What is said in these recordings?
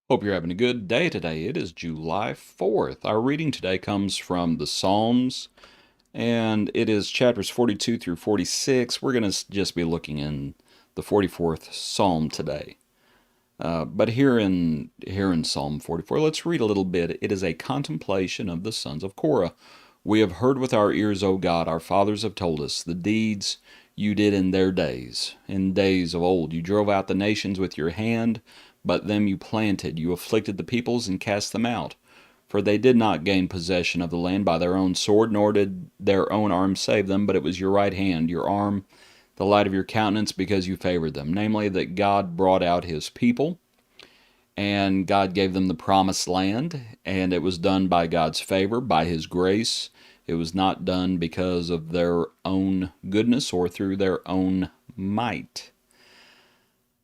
Hope you're having a good day today. It is July 4th. Our reading today comes from the Psalms, and it is chapters 42 through 46. We're going to just be looking in the 44th Psalm today. But here in Psalm 44, let's read a little bit. It is a contemplation of the sons of Korah. We have heard with our ears, O God, our fathers have told us the deeds you did in their days. In days of old, you drove out the nations with your hand, but them you planted. You afflicted the peoples and cast them out. For they did not gain possession of the land by their own sword, nor did their own arm save them, but it was your right hand, your arm, the light of your countenance, because you favored them. Namely, that God brought out his people, and God gave them the promised land, and it was done by God's favor, by his grace. It was not done because of their own goodness or through their own might.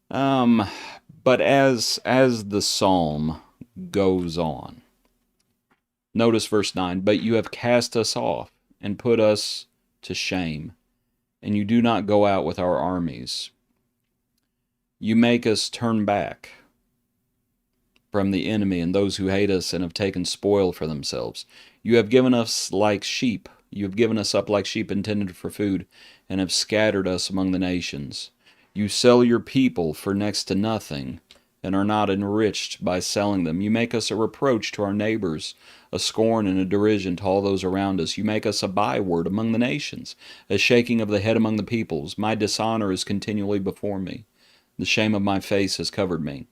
But as the psalm goes on, notice verse 9, but you have cast us off and put us to shame, and you do not go out with our armies. You make us turn back from the enemy and those who hate us and have taken spoil for themselves. You have given us like sheep. You have given us up like sheep intended for food, and have scattered us among the nations. You sell your people for next to nothing, and are not enriched by selling them. You make us a reproach to our neighbors, a scorn and a derision to all those around us. You make us a byword among the nations, a shaking of the head among the peoples. My dishonor is continually before me. The shame of my face has covered me.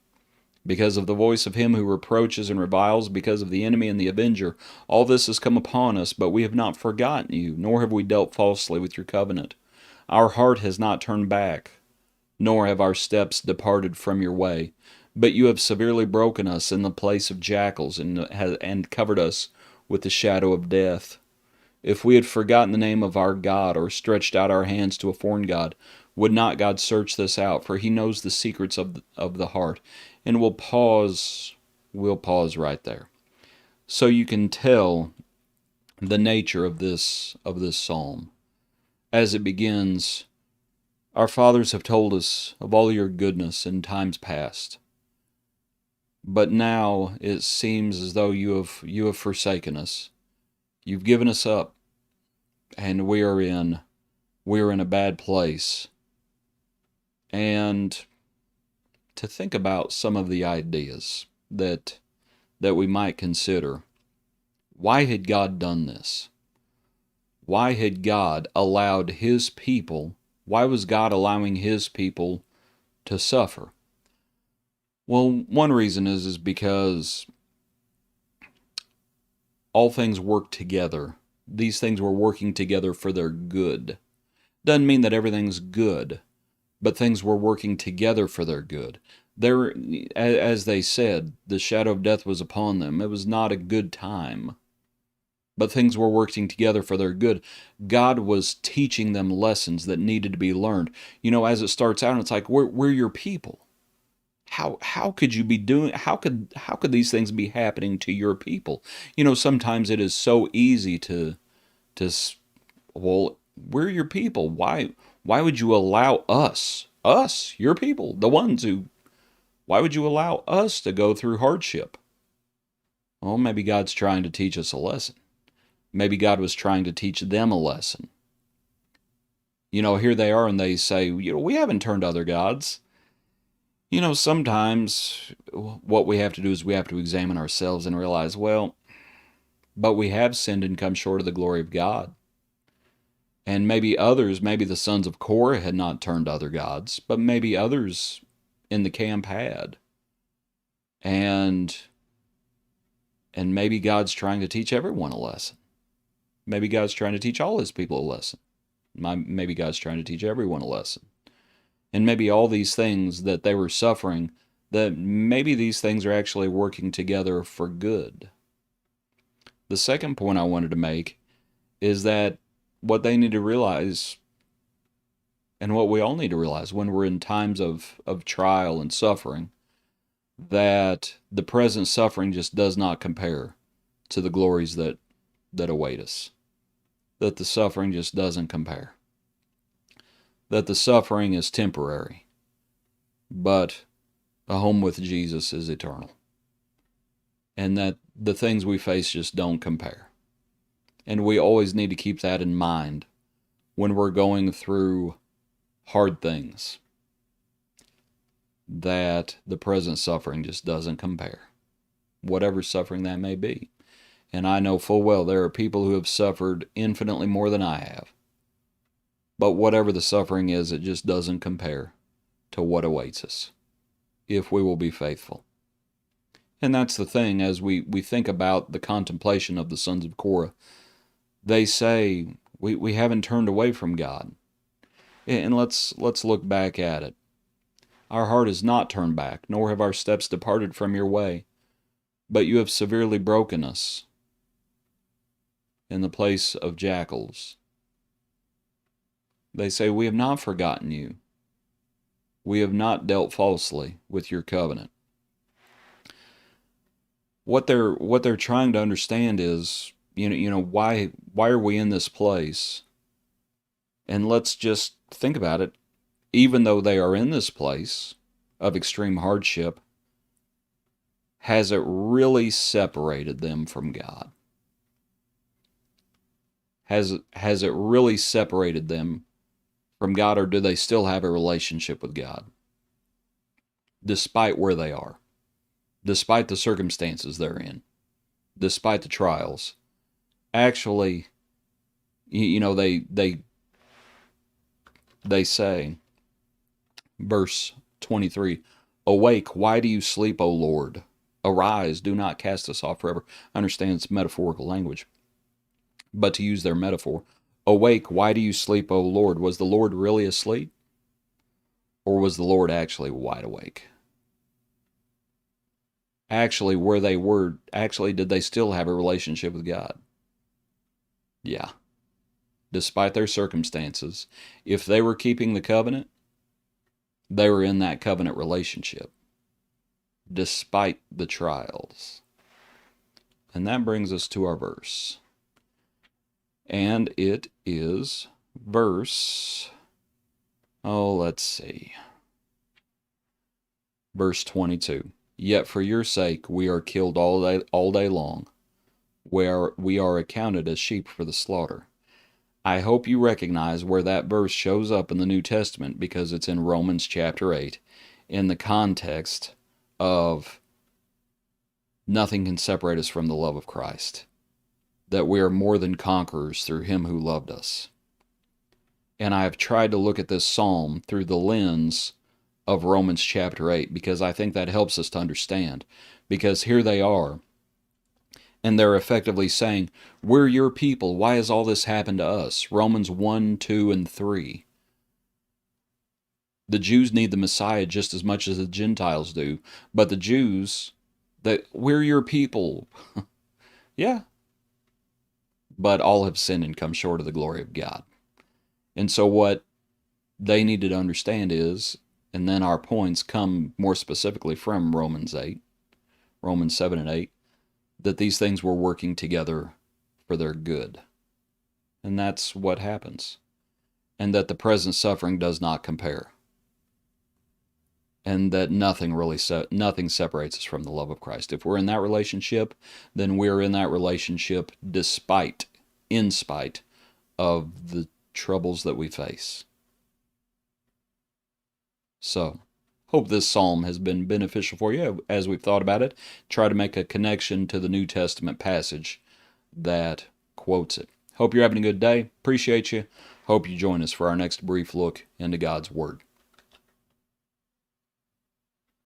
Because of the voice of him who reproaches and reviles, because of the enemy and the avenger, all this has come upon us, but we have not forgotten you, nor have we dealt falsely with your covenant. Our heart has not turned back, nor have our steps departed from your way. But you have severely broken us in the place of jackals, and covered us with the shadow of death. If we had forgotten the name of our God, or stretched out our hands to a foreign God, would not God search this out? For he knows the secrets of the heart. And we'll pause right there. So you can tell the nature of this psalm. As it begins, our fathers have told us of all your goodness in times past. But now it seems as though you have forsaken us. You've given us up, and we are in a bad place. And to think about some of the ideas that we might consider. Why had God done this? Why had God allowed his people, why was God allowing his people to suffer? Well, one reason is because all things work together. These things were working together for their good. Doesn't mean that everything's good, but things were working together for their good. There, as they said, the shadow of death was upon them. It was not a good time, but things were working together for their good. God was teaching them lessons that needed to be learned. You know, as it starts out, it's like, we're your people. How could you be doing? How could these things be happening to your people? You know, sometimes it is so easy to well, we're your people. Why would you allow us, your people, the ones who, why would you allow us to go through hardship? Well, maybe God's trying to teach us a lesson. Maybe God was trying to teach them a lesson. You know, here they are and they say, you know, we haven't turned to other gods. You know, sometimes what we have to do is we have to examine ourselves and realize, well, but we have sinned and come short of the glory of God. And maybe others, maybe the sons of Korah had not turned to other gods, but maybe others in the camp had. And maybe God's trying to teach everyone a lesson. Maybe God's trying to teach all his people a lesson. Maybe God's trying to teach everyone a lesson. And maybe all these things that they were suffering, that maybe these things are actually working together for good. The second point I wanted to make is that what they need to realize, and what we all need to realize when we're in times of trial and suffering, that the present suffering just does not compare to the glories that await us. That the suffering just doesn't compare. That the suffering is temporary, but a home with Jesus is eternal. and that the things we face just don't compare. And we always need to keep that in mind when we're going through hard things, that the present suffering just doesn't compare, whatever suffering that may be. And I know full well there are people who have suffered infinitely more than I have. But whatever the suffering is, it just doesn't compare to what awaits us if we will be faithful. And that's the thing, as we think about the contemplation of the sons of Korah, they say, we haven't turned away from God. And let's look back at it. Our heart is not turned back, nor have our steps departed from your way. But you have severely broken us in the place of jackals. They say, we have not forgotten you. We have not dealt falsely with your covenant. What they're trying to understand is, why are we in this place? And let's just think about it. Even though they are in this place of extreme hardship, has it really separated them from God? Has it really separated them from God, or do they still have a relationship with God? Despite where they are, despite the circumstances they're in, despite the trials. Actually, they say, verse 23, awake, why do you sleep, O Lord? Arise, do not cast us off forever. I understand it's metaphorical language, but to use their metaphor, awake, why do you sleep, O Lord? Was the Lord really asleep? Or was the Lord actually wide awake? Actually, did they still have a relationship with God? Yeah. Despite their circumstances, if they were keeping the covenant, they were in that covenant relationship, despite the trials. And that brings us to our verse. And it is verse, verse 22. Yet for your sake we are killed all day long, where we are accounted as sheep for the slaughter. I hope you recognize where that verse shows up in the New Testament, because it's in Romans chapter 8, in the context of nothing can separate us from the love of Christ, that we are more than conquerors through him who loved us. And I have tried to look at this psalm through the lens of Romans chapter 8, because I think that helps us to understand. Because here they are, and they're effectively saying, we're your people. Why has all this happened to us? Romans 1, 2, and 3. The Jews need the Messiah just as much as the Gentiles do. But the Jews, that we're your people. Yeah. But all have sinned and come short of the glory of God. And so what they needed to understand is, and then our points come more specifically from Romans 7 and 8, that these things were working together for their good. And that's what happens. And that the present suffering does not compare. And that nothing separates us from the love of Christ. If we're in that relationship, then we're in that relationship in spite of the troubles that we face. So, hope this psalm has been beneficial for you as we've thought about it. Try to make a connection to the New Testament passage that quotes it. Hope you're having a good day. Appreciate you. Hope you join us for our next brief look into God's Word.